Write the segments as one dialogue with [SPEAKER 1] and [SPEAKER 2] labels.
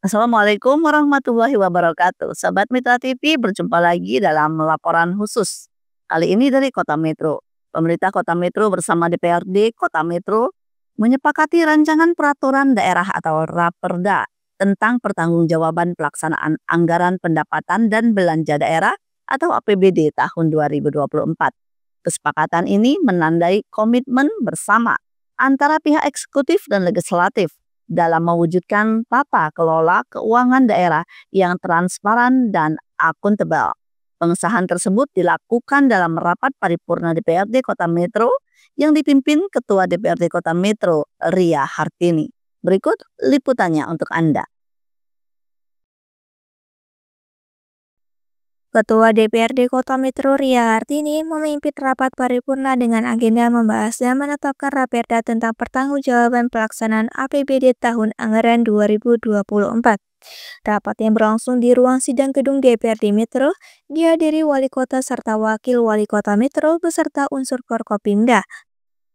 [SPEAKER 1] Assalamualaikum warahmatullahi wabarakatuh. Sahabat Mitra TV, berjumpa lagi dalam laporan khusus. Kali ini dari Kota Metro. Pemerintah Kota Metro bersama DPRD Kota Metro menyepakati rancangan peraturan daerah atau Raperda tentang pertanggungjawaban pelaksanaan anggaran pendapatan dan belanja daerah atau APBD tahun 2024. Kesepakatan ini menandai komitmen bersama antara pihak eksekutif dan legislatif dalam mewujudkan tata kelola keuangan daerah yang transparan dan akuntabel. Pengesahan tersebut dilakukan dalam rapat paripurna DPRD Kota Metro yang dipimpin Ketua DPRD Kota Metro, Ria Hartini. Berikut liputannya untuk Anda.
[SPEAKER 2] Ketua DPRD Kota Metro Ria Hartini memimpin rapat paripurna dengan agenda membahas dan menetapkan Raperda tentang pertanggungjawaban pelaksanaan APBD tahun anggaran 2024. Rapat yang berlangsung di ruang sidang gedung DPRD Metro dihadiri Wali Kota serta Wakil Wali Kota Metro beserta unsur Forkopimda.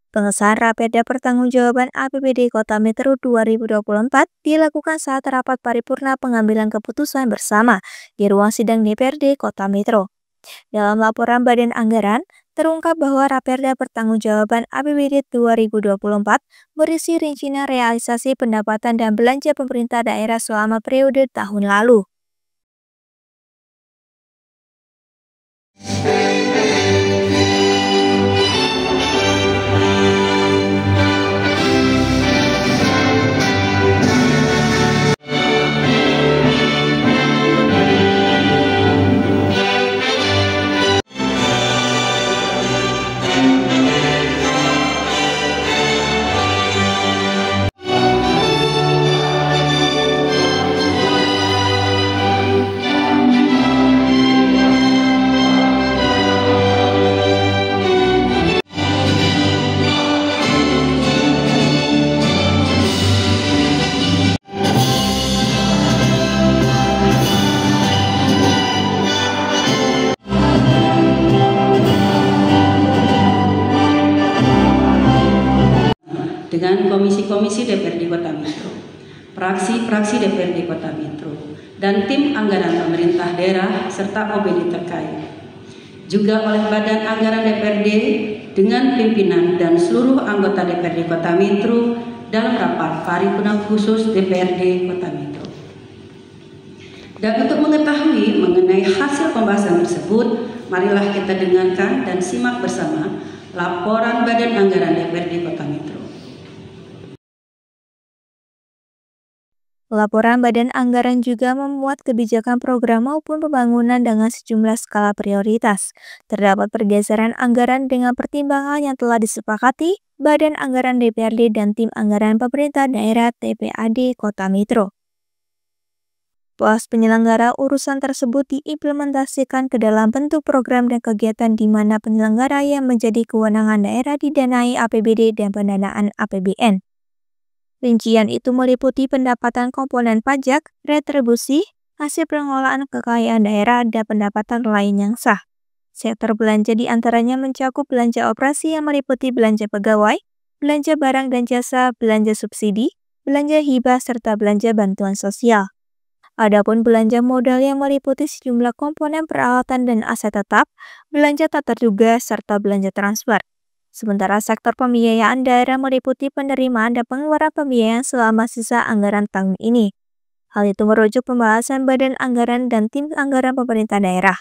[SPEAKER 2] Pengesahan Raperda Pertanggungjawaban APBD Kota Metro 2024 dilakukan saat rapat paripurna pengambilan keputusan bersama di ruang sidang DPRD Kota Metro. Dalam laporan Badan Anggaran, terungkap bahwa Raperda Pertanggungjawaban APBD 2024 berisi rincian realisasi pendapatan dan belanja pemerintah daerah selama periode tahun lalu.
[SPEAKER 3] Dengan komisi-komisi DPRD Kota Metro, fraksi-fraksi DPRD Kota Metro, dan tim anggaran pemerintah daerah serta OBD terkait. Juga oleh Badan Anggaran DPRD dengan pimpinan dan seluruh anggota DPRD Kota Metro dalam rapat paripurna khusus DPRD Kota Metro. Dan untuk mengetahui mengenai hasil pembahasan tersebut, marilah kita dengarkan dan simak bersama laporan Badan Anggaran DPRD Kota Metro.
[SPEAKER 2] Laporan Badan Anggaran juga memuat kebijakan program maupun pembangunan dengan sejumlah skala prioritas. Terdapat pergeseran anggaran dengan pertimbangan yang telah disepakati Badan Anggaran DPRD dan Tim Anggaran Pemerintah Daerah TPAD Kota Metro. Pos penyelenggara urusan tersebut diimplementasikan ke dalam bentuk program dan kegiatan di mana penyelenggara yang menjadi kewenangan daerah didanai APBD dan pendanaan APBN. Rincian itu meliputi pendapatan komponen pajak, retribusi, hasil pengelolaan kekayaan daerah, dan pendapatan lain yang sah. Sektor belanja diantaranya mencakup belanja operasi yang meliputi belanja pegawai, belanja barang dan jasa, belanja subsidi, belanja hibah, serta belanja bantuan sosial. Adapun belanja modal yang meliputi sejumlah komponen peralatan dan aset tetap, belanja tak terduga, serta belanja transfer. Sementara sektor pembiayaan daerah meliputi penerimaan dan pengeluaran pembiayaan selama sisa anggaran tahun ini. Hal itu merujuk pembahasan Badan Anggaran dan Tim Anggaran Pemerintah Daerah.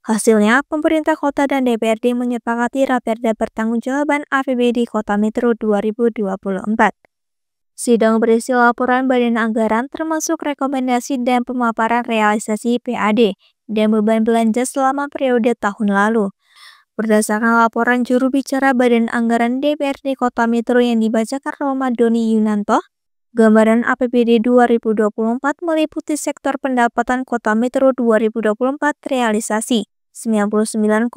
[SPEAKER 2] Hasilnya, pemerintah kota dan DPRD menyepakati Raperda Pertanggungjawaban APBD Kota Metro 2024. Sidang berisi laporan Badan Anggaran termasuk rekomendasi dan pemaparan realisasi PAD dan beban belanja selama periode tahun lalu. Berdasarkan laporan juru bicara Badan Anggaran DPRD Kota Metro yang dibacakan Roma Doni Yunanto, gambaran APBD 2024 meliputi sektor pendapatan Kota Metro 2024 realisasi 99,29%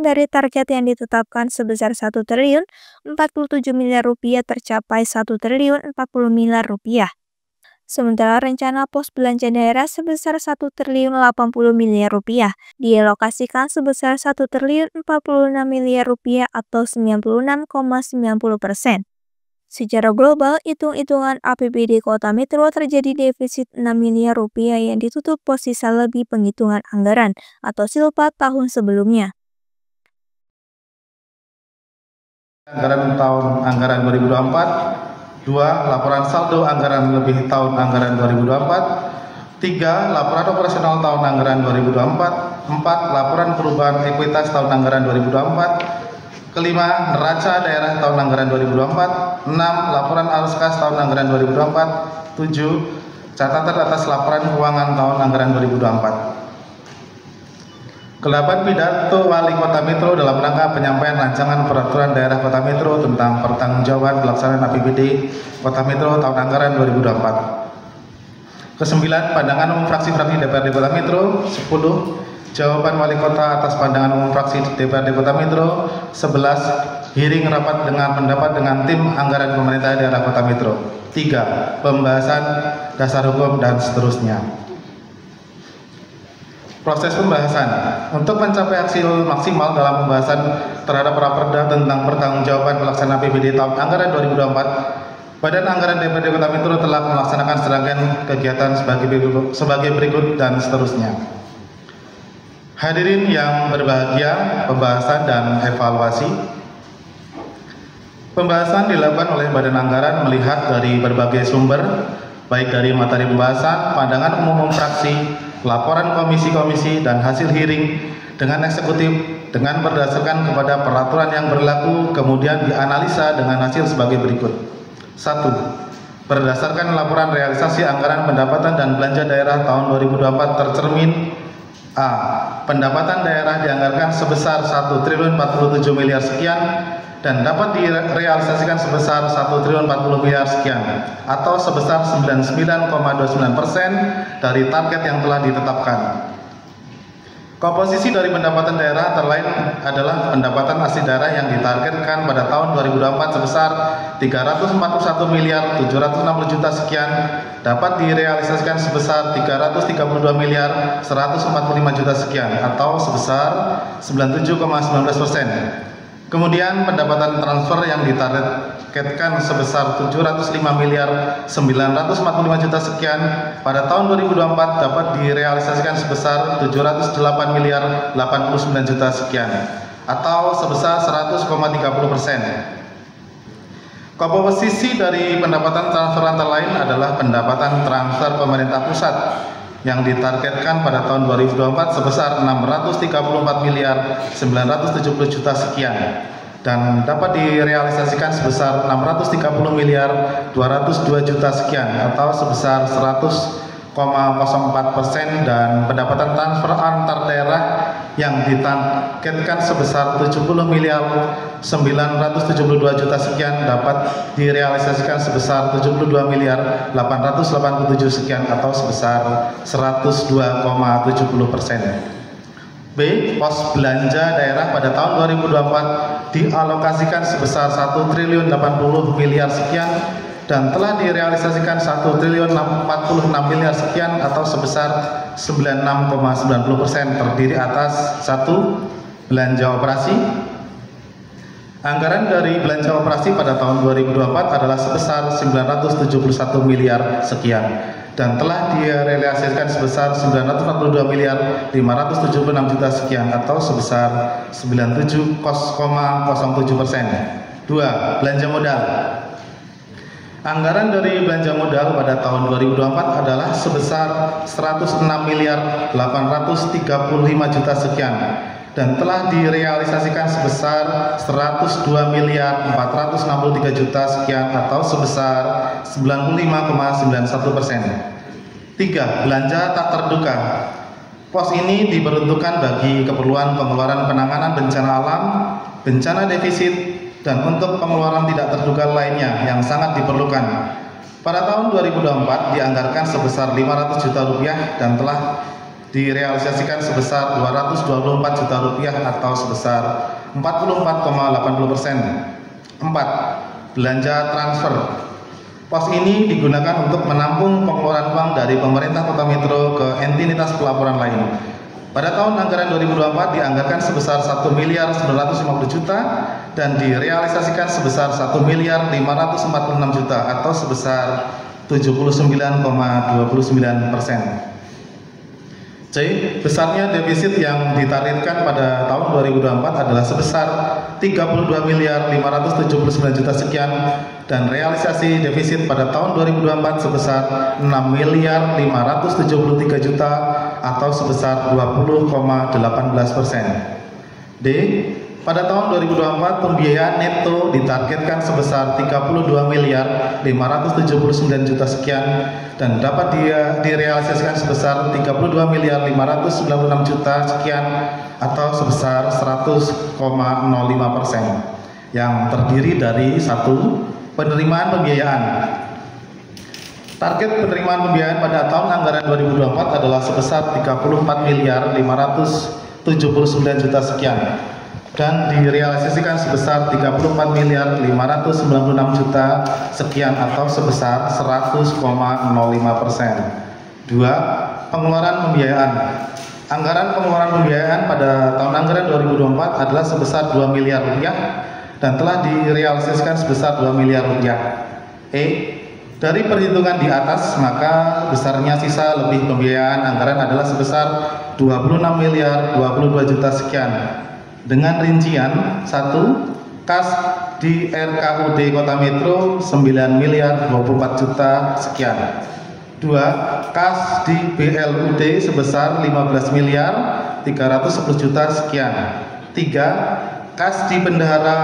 [SPEAKER 2] dari target yang ditetapkan sebesar 1 triliun 47 miliar rupiah tercapai 1 triliun 40 miliar rupiah. Sementara rencana pos belanja daerah sebesar 1 triliun 80 miliar rupiah dialokasikan sebesar 1 triliun 46 miliar rupiah atau 96,90%. Secara global, hitung-hitungan APBD Kota Metro terjadi defisit 6 miliar rupiah yang ditutup pos sisa lebih penghitungan anggaran atau silpa tahun sebelumnya.
[SPEAKER 4] Anggaran tahun anggaran 2024, 2. Laporan saldo anggaran lebih tahun anggaran 2024, 3. Laporan operasional tahun anggaran 2024, 4. Laporan perubahan ekuitas tahun anggaran 2024, kelima, neraca daerah tahun anggaran 2024, 6. Laporan arus kas tahun anggaran 2024, 7. Catatan atas laporan keuangan tahun anggaran 2024. Ke-8 pidato Wali Kota Metro dalam rangka penyampaian rancangan peraturan daerah Kota Metro tentang pertanggungjawaban pelaksanaan APBD Kota Metro tahun anggaran 2024. Ke-9 pandangan umum fraksi-fraksi DPRD Kota Metro. 10. Jawaban Wali Kota atas pandangan umum fraksi DPRD Kota Metro. 11. Hearing rapat dengan pendapat dengan tim anggaran pemerintah daerah Kota Metro. 3. Pembahasan dasar hukum dan seterusnya. Proses pembahasan. Untuk mencapai hasil maksimal dalam pembahasan terhadap raperda tentang pertanggungjawaban pelaksanaan APBD tahun anggaran 2024, Badan Anggaran DPRD Kota Metro telah melaksanakan serangkaian kegiatan sebagai berikut dan seterusnya. Hadirin yang berbahagia, pembahasan dan evaluasi. Pembahasan dilakukan oleh Badan Anggaran melihat dari berbagai sumber, baik dari materi pembahasan, pandangan umum fraksi, laporan komisi-komisi, dan hasil hearing dengan eksekutif dengan berdasarkan kepada peraturan yang berlaku, kemudian dianalisa dengan hasil sebagai berikut. 1. Berdasarkan laporan realisasi anggaran pendapatan dan belanja daerah tahun 2024 tercermin: A. Pendapatan daerah dianggarkan sebesar 1.047 miliar sekian dan dapat direalisasikan sebesar 1.040 miliar sekian atau sebesar 99,29% dari target yang telah ditetapkan. Komposisi dari pendapatan daerah antara lain adalah pendapatan asli daerah yang ditargetkan pada tahun 2024 sebesar 341 miliar 760 juta sekian dapat direalisasikan sebesar 332 miliar 145 juta sekian atau sebesar 97,19%. Kemudian pendapatan transfer yang ditargetkan sebesar 705 miliar 945 juta sekian pada tahun 2024 dapat direalisasikan sebesar 708 miliar 89 juta sekian atau sebesar 100,30%. Komposisi dari pendapatan transfer antara lain adalah pendapatan transfer pemerintah pusat yang ditargetkan pada tahun 2024 sebesar 634 miliar 970 juta sekian dan dapat direalisasikan sebesar 630 miliar 202 juta sekian atau sebesar 100,04%, dan pendapatan transfer antar daerah yang ditargetkan sebesar 70 miliar 972 juta sekian dapat direalisasikan sebesar 72 miliar 887 sekian atau sebesar 102,70%. B. Pos belanja daerah pada tahun 2024 dialokasikan sebesar 1 triliun 80 miliar sekian dan telah direalisasikan 1 triliun 46 miliar sekian atau sebesar 96,90%, terdiri atas 1. Belanja operasi. Anggaran dari belanja operasi pada tahun 2024 adalah sebesar 971 miliar sekian dan telah direalisasikan sebesar 942 miliar 576 juta sekian atau sebesar 97,07%. 2. Belanja modal. Anggaran dari belanja modal pada tahun 2024 adalah sebesar 106 miliar 835 juta sekian dan telah direalisasikan sebesar 102 miliar 463 juta sekian atau sebesar 95,91%. 3. Belanja tak terduga. Pos ini diperuntukkan bagi keperluan pengeluaran penanganan bencana alam, bencana defisit, dan untuk pengeluaran tidak terduga lainnya yang sangat diperlukan. Pada tahun 2024 dianggarkan sebesar 500 juta rupiah dan telah direalisasikan sebesar 224 juta rupiah atau sebesar 44,80%. 4. Belanja transfer. Pos ini digunakan untuk menampung pengeluaran uang dari pemerintah Kota Metro ke entitas pelaporan lain. Pada tahun anggaran 2024 dianggarkan sebesar 1 miliar 950 juta dan direalisasikan sebesar 1.546 juta atau sebesar 79,29%. C. Besarnya defisit yang ditargetkan pada tahun 2024 adalah sebesar 32.579 juta sekian dan realisasi defisit pada tahun 2024 sebesar 6.573 juta atau sebesar 20,18%. D. Pada tahun 2024 pembiayaan neto ditargetkan sebesar 32.579 juta sekian dan dapat direalisasikan sebesar 32.596 juta sekian atau sebesar 100,05%, yang terdiri dari 1. Penerimaan pembiayaan. Target penerimaan pembiayaan pada tahun anggaran 2024 adalah sebesar 34.579 juta sekian dan direalisasikan sebesar 34.596 juta sekian atau sebesar 100,05%. 2. Pengeluaran pembiayaan. Anggaran pengeluaran pembiayaan pada tahun anggaran 2024 adalah sebesar 2 miliar rupiah dan telah direalisasikan sebesar 2 miliar rupiah. E. Dari perhitungan di atas, maka besarnya sisa lebih pembiayaan anggaran adalah sebesar 26.022 juta sekian. Dengan rincian 1. Kas di RKUD Kota Metro 9.024 juta sekian. 2. Kas di BLUD sebesar 15.310 juta sekian. 3. Kas di Bendahara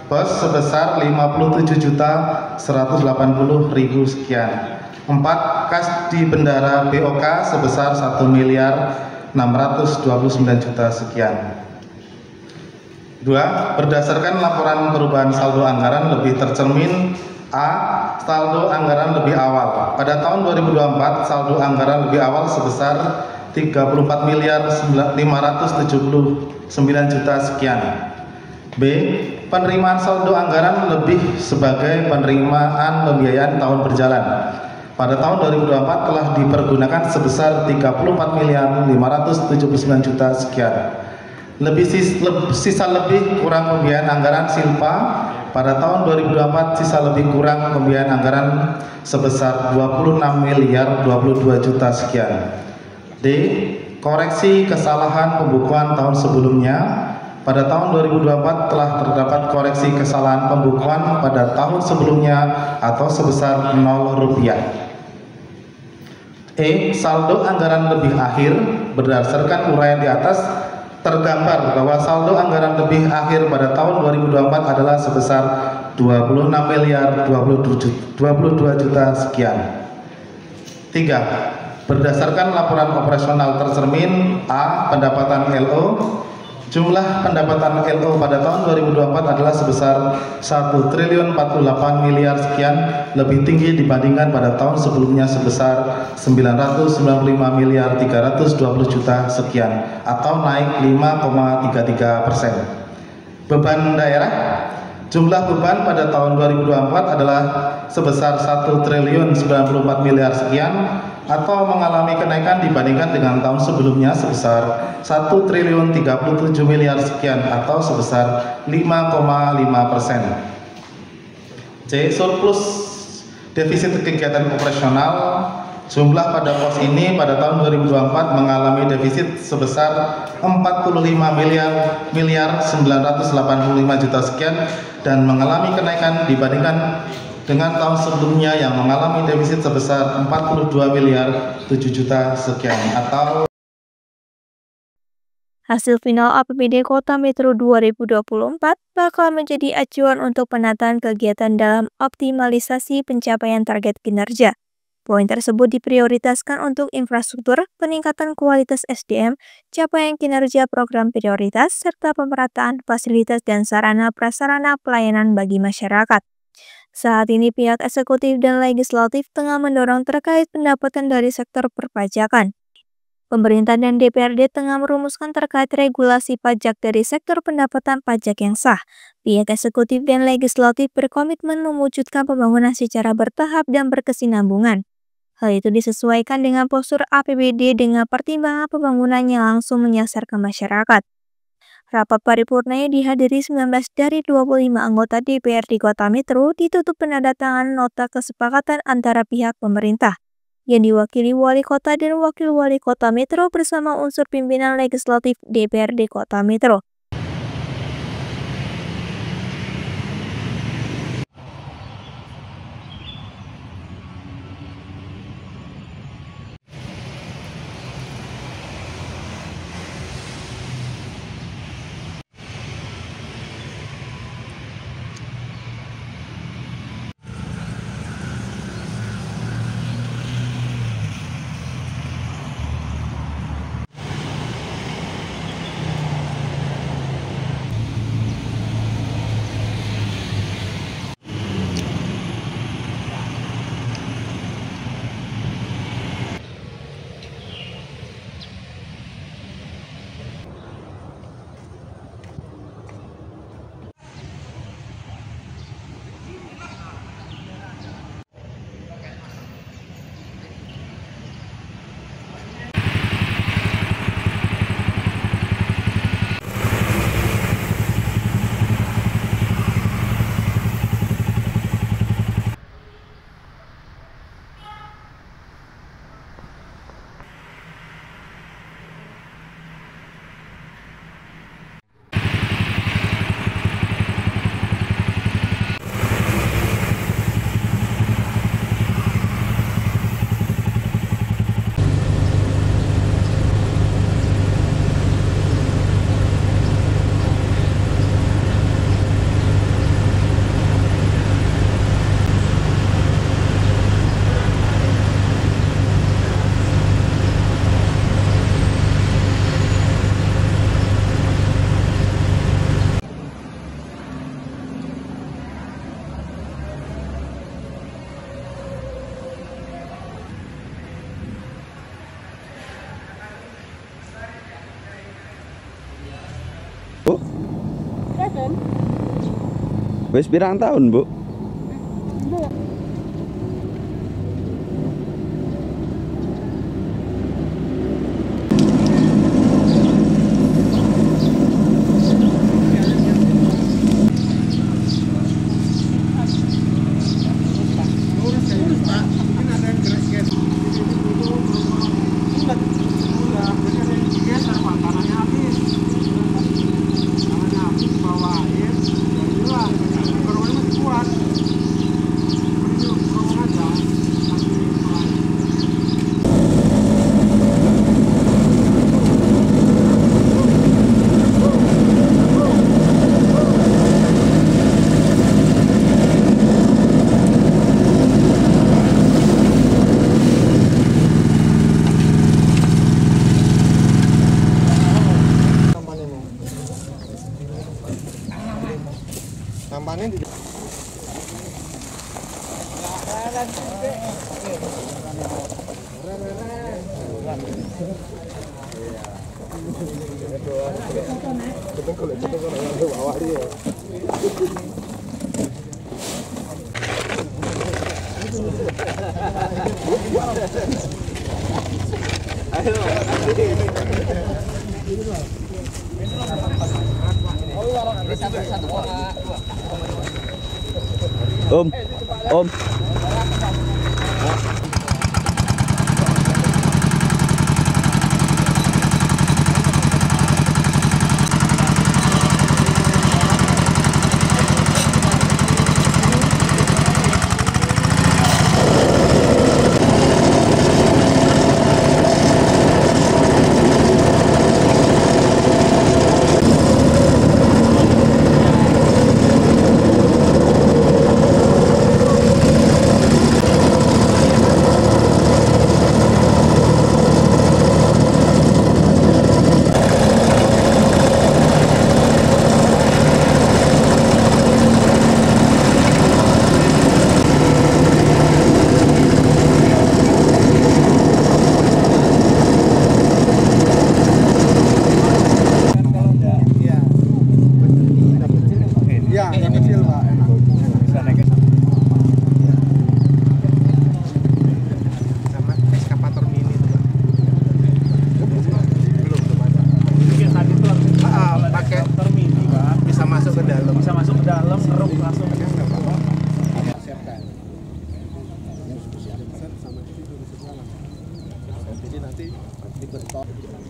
[SPEAKER 4] Bos sebesar 57.180.000 sekian. 4. Kas di Bendahara BOK sebesar 1.629 juta sekian. 2. Berdasarkan laporan perubahan saldo anggaran lebih tercermin. A. Saldo anggaran lebih awal. Pada tahun 2024 saldo anggaran lebih awal sebesar 34.579 juta sekian. B. Penerimaan saldo anggaran lebih sebagai penerimaan pembiayaan tahun berjalan. Pada tahun 2024 telah dipergunakan sebesar 34.579 juta sekian. Sisa lebih kurang pembiayaan anggaran Silpa pada tahun 2024 sisa lebih kurang pembiayaan anggaran sebesar 26.022 juta sekian. D. Koreksi kesalahan pembukuan tahun sebelumnya. Pada tahun 2024 telah terdapat koreksi kesalahan pembukuan pada tahun sebelumnya atau sebesar 0 rupiah. E. Saldo anggaran lebih akhir. Berdasarkan uraian di atas tergambar bahwa saldo anggaran lebih akhir pada tahun 2024 adalah sebesar 26.022 juta sekian. 3. Berdasarkan laporan operasional tercermin. A. Pendapatan LO. Jumlah pendapatan LO pada tahun 2024 adalah sebesar 1.048 miliar sekian, lebih tinggi dibandingkan pada tahun sebelumnya sebesar 995 miliar 320 juta sekian atau naik 5,33%. Beban daerah. Jumlah beban pada tahun 2024 adalah sebesar 1.094 miliar sekian atau mengalami kenaikan dibandingkan dengan tahun sebelumnya sebesar 1.037 miliar sekian atau sebesar 5,5%. C. Surplus defisit kegiatan operasional. Jumlah pada pos ini pada tahun 2024 mengalami defisit sebesar 45 miliar 985 juta sekian dan mengalami kenaikan dibandingkan dengan tahun sebelumnya yang mengalami defisit sebesar 42 miliar 7 juta sekian atau
[SPEAKER 2] Hasil final APBD Kota Metro 2024 bakal menjadi acuan untuk penataan kegiatan dalam optimalisasi pencapaian target kinerja. Poin tersebut diprioritaskan untuk infrastruktur, peningkatan kualitas SDM, capaian kinerja program prioritas, serta pemerataan fasilitas dan sarana-prasarana pelayanan bagi masyarakat. Saat ini pihak eksekutif dan legislatif tengah mendorong terkait pendapatan dari sektor perpajakan. Pemerintah dan DPRD tengah merumuskan terkait regulasi pajak dari sektor pendapatan pajak yang sah. Pihak eksekutif dan legislatif berkomitmen mewujudkan pembangunan secara bertahap dan berkesinambungan. Hal itu disesuaikan dengan postur APBD dengan pertimbangan pembangunan yang langsung menyasar ke masyarakat. Rapat paripurna yang dihadiri 19 dari 25 anggota DPRD Kota Metro ditutup penandatanganan nota kesepakatan antara pihak pemerintah yang diwakili Wali Kota dan Wakil Wali Kota Metro bersama unsur pimpinan legislatif DPRD Kota Metro.
[SPEAKER 5] Bu? Wis pirang tahun, Bu?
[SPEAKER 6] Nampaknya di
[SPEAKER 5] Om.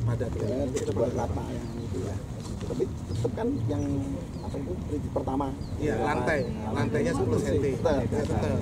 [SPEAKER 6] padat itu buat rata yang itu ya. Tapi tetap kan yang apa itu prinsip pertama. Iya, lantainya 10 cm. Tetap.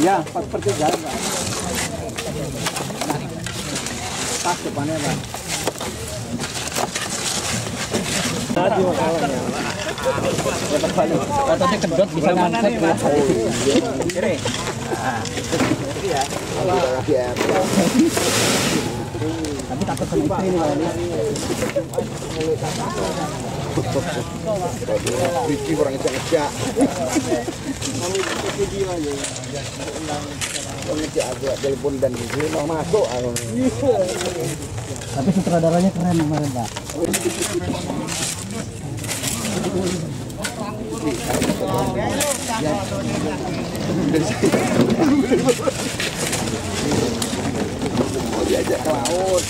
[SPEAKER 6] Ya, 4/3 Pak. Pas depannya Pak. Tadi masalahnya. Otaknya kedot bisa mangkat ya. Kiri. Iya. Tapi takut sama istri nih Pak. Bici kurang ngejak-ngejak. Ngejak agak telepon dan gitu mau masuk. Tapi sutradaranya keren kemarin Pak. Mau diajak ke laut.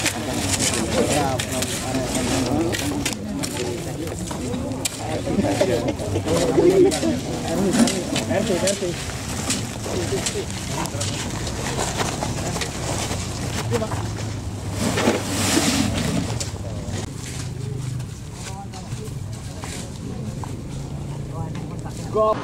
[SPEAKER 6] Go.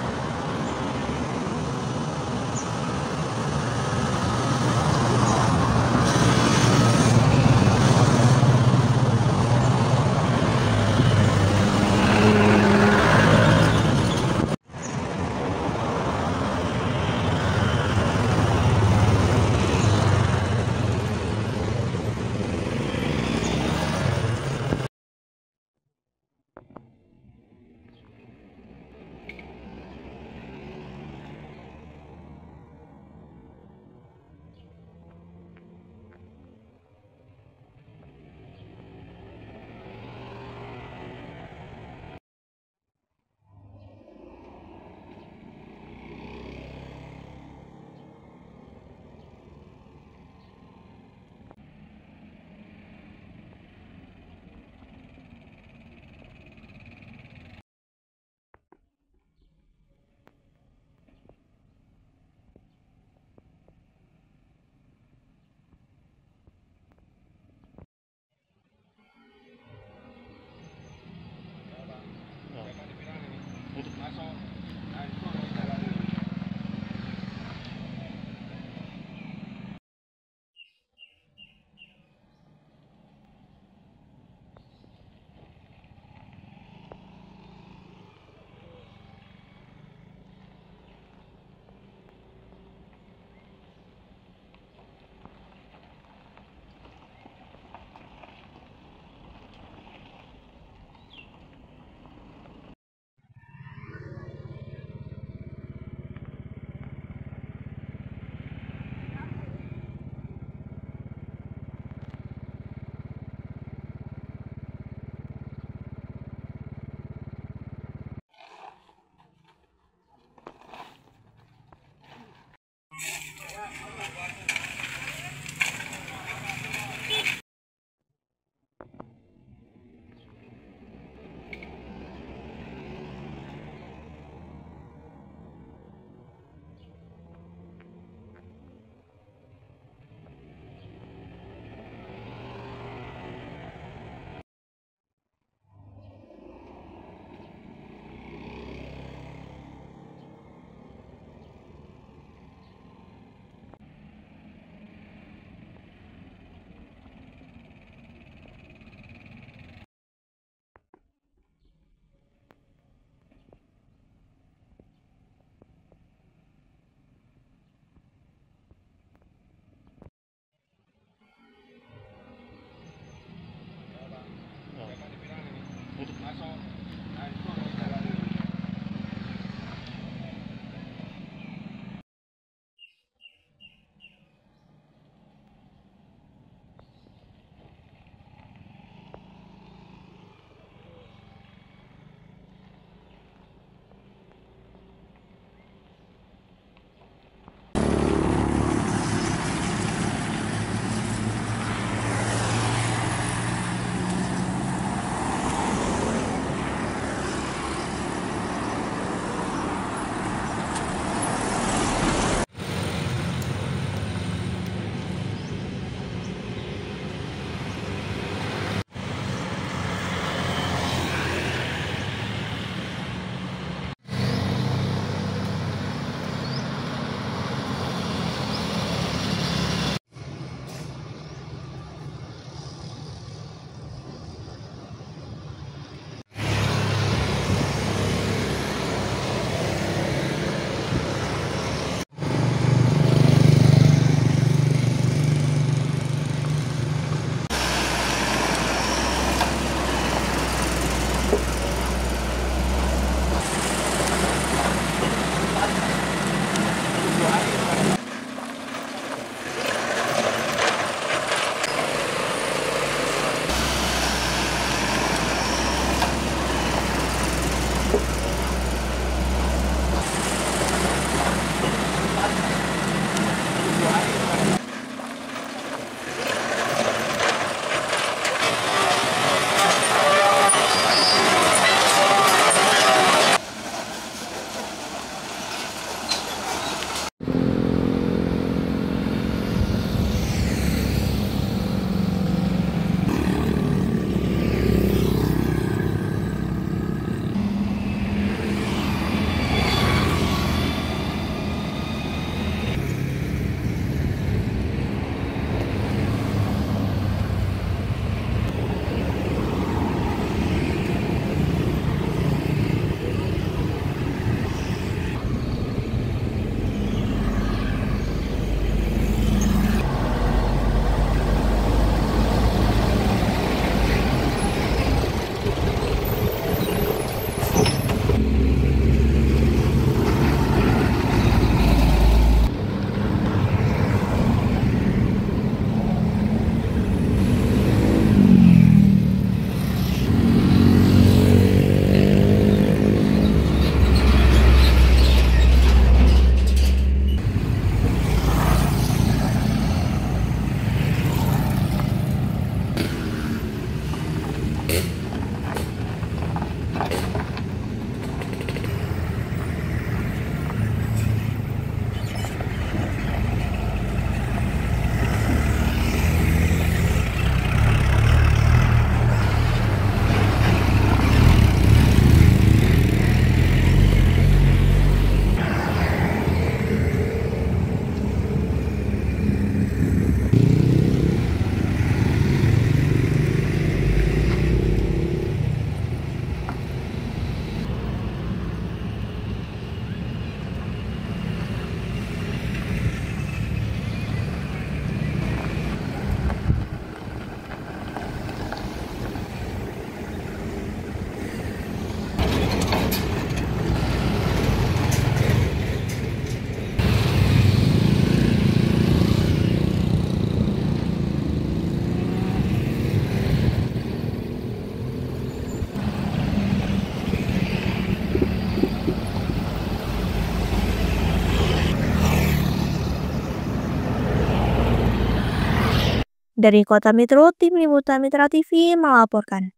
[SPEAKER 2] Dari Kota Metro, Tim Liputan Mitra TV melaporkan.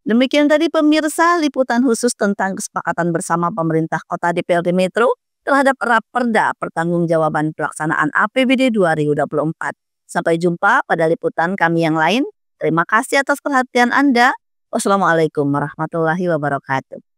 [SPEAKER 1] Demikian tadi pemirsa liputan khusus tentang kesepakatan bersama pemerintah kota DPRD Metro terhadap Raperda Pertanggungjawaban Pelaksanaan APBD 2024. Sampai jumpa pada liputan kami yang lain. Terima kasih atas perhatian Anda. Wassalamualaikum warahmatullahi wabarakatuh.